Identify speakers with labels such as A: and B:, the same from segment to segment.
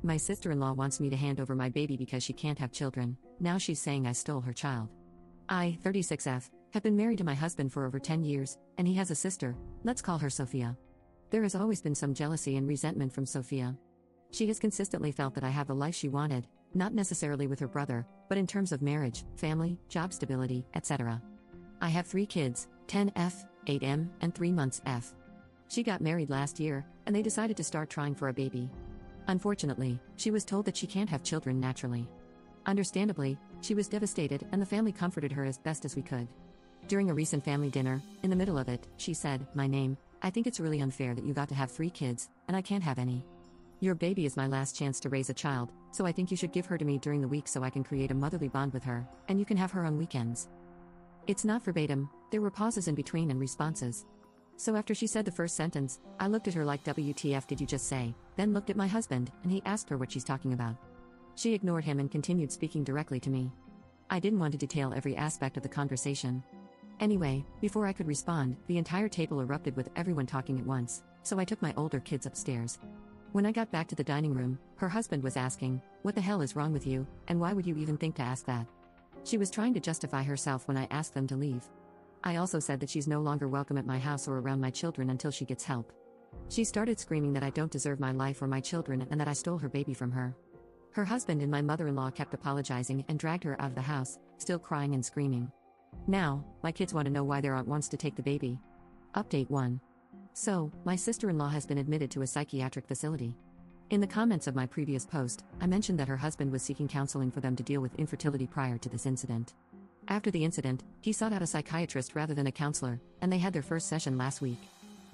A: My sister-in-law wants me to hand over my baby because she can't have children. Now she's saying I stole her child. I, 36F, have been married to my husband for over 10 years, and he has a sister, let's call her Sophia. There has always been some jealousy and resentment from Sophia. She has consistently felt that I have the life she wanted, not necessarily with her brother, but in terms of marriage, family, job stability, etc. I have 3 kids, 10F, 8M, and 3 months F. She got married last year, and they decided to start trying for a baby. Unfortunately, she was told that she can't have children naturally. Understandably, she was devastated, and the family comforted her as best as we could. During a recent family dinner, in the middle of it, she said, "My name, I think it's really unfair that you got to have 3 kids, and I can't have any. Your baby is my last chance to raise a child, so I think you should give her to me during the week so I can create a motherly bond with her, and you can have her on weekends." It's not verbatim, there were pauses in between and responses. So after she said the first sentence, I looked at her like, "WTF did you just say?" Then looked at my husband, and he asked her what she's talking about. She ignored him and continued speaking directly to me. I didn't want to detail every aspect of the conversation. Anyway, before I could respond, the entire table erupted with everyone talking at once, so I took my older kids upstairs. When I got back to the dining room, her husband was asking, "What the hell is wrong with you, and why would you even think to ask that?" She was trying to justify herself when I asked them to leave. I also said that she's no longer welcome at my house or around my children until she gets help. She started screaming that I don't deserve my life or my children and that I stole her baby from her. Her husband and my mother-in-law kept apologizing and dragged her out of the house, still crying and screaming. Now, my kids want to know why their aunt wants to take the baby. Update 1. So, my sister-in-law has been admitted to a psychiatric facility. In the comments of my previous post, I mentioned that her husband was seeking counseling for them to deal with infertility prior to this incident. After the incident, he sought out a psychiatrist rather than a counselor, and they had their first session last week.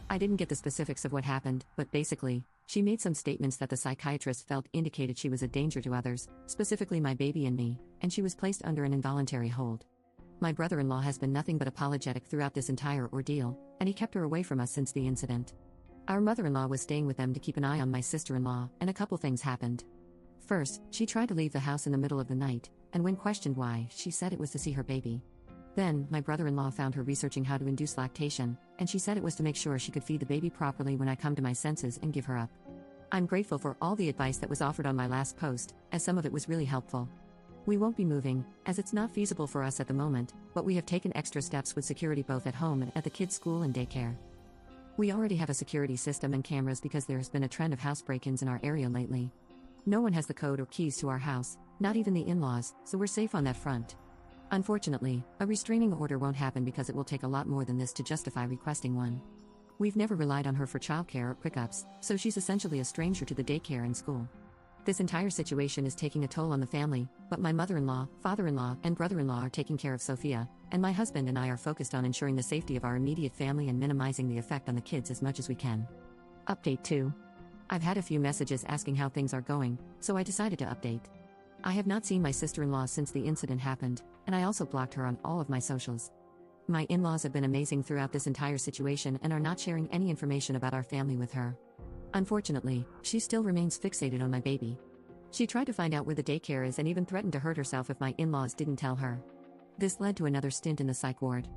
A: I didn't get the specifics of what happened, but basically, she made some statements that the psychiatrist felt indicated she was a danger to others, specifically my baby and me, and she was placed under an involuntary hold. My brother-in-law has been nothing but apologetic throughout this entire ordeal, and he kept her away from us since the incident. Our mother-in-law was staying with them to keep an eye on my sister-in-law, and a couple things happened. First, she tried to leave the house in the middle of the night, and when questioned why, she said it was to see her baby. Then, my brother-in-law found her researching how to induce lactation, and she said it was to make sure she could feed the baby properly when I come to my senses and give her up. I'm grateful for all the advice that was offered on my last post, as some of it was really helpful. We won't be moving, as it's not feasible for us at the moment, but we have taken extra steps with security both at home and at the kids' school and daycare. We already have a security system and cameras because there has been a trend of house break-ins in our area lately. No one has the code or keys to our house, not even the in-laws, so we're safe on that front. Unfortunately, a restraining order won't happen because it will take a lot more than this to justify requesting one. We've never relied on her for childcare or pickups, so she's essentially a stranger to the daycare and school. This entire situation is taking a toll on the family, but my mother-in-law, father-in-law, and brother-in-law are taking care of Sophia, and my husband and I are focused on ensuring the safety of our immediate family and minimizing the effect on the kids as much as we can. Update 2. I've had a few messages asking how things are going, so I decided to update. I have not seen my sister-in-law since the incident happened, and I also blocked her on all of my socials. My in-laws have been amazing throughout this entire situation and are not sharing any information about our family with her. Unfortunately, she still remains fixated on my baby. She tried to find out where the daycare is and even threatened to hurt herself if my in-laws didn't tell her. This led to another stint in the psych ward.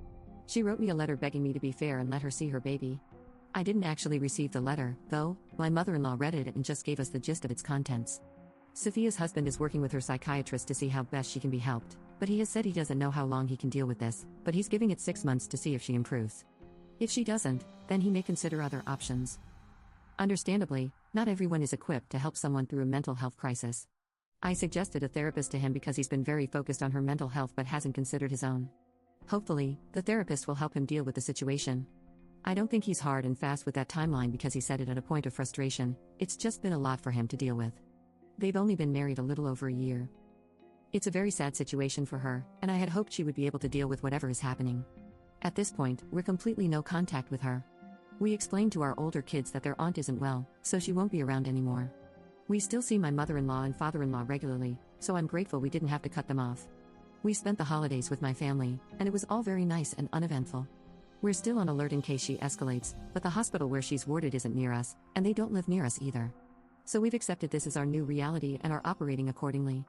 A: She wrote me a letter begging me to be fair and let her see her baby. I didn't actually receive the letter, though. My mother-in-law read it and just gave us the gist of its contents. Sophia's husband is working with her psychiatrist to see how best she can be helped, but he has said he doesn't know how long he can deal with this, but he's giving it 6 months to see if she improves. If she doesn't, then he may consider other options. Understandably, not everyone is equipped to help someone through a mental health crisis. I suggested a therapist to him because he's been very focused on her mental health but hasn't considered his own. Hopefully, the therapist will help him deal with the situation. I don't think he's hard and fast with that timeline because he said it at a point of frustration. It's just been a lot for him to deal with. They've only been married a little over a year. It's a very sad situation for her, and I had hoped she would be able to deal with whatever is happening. At this point, we're completely no contact with her. We explained to our older kids that their aunt isn't well, so she won't be around anymore. We still see my mother-in-law and father-in-law regularly, so I'm grateful we didn't have to cut them off. We spent the holidays with my family, and it was all very nice and uneventful. We're still on alert in case she escalates, but the hospital where she's warded isn't near us, and they don't live near us either. So we've accepted this as our new reality and are operating accordingly.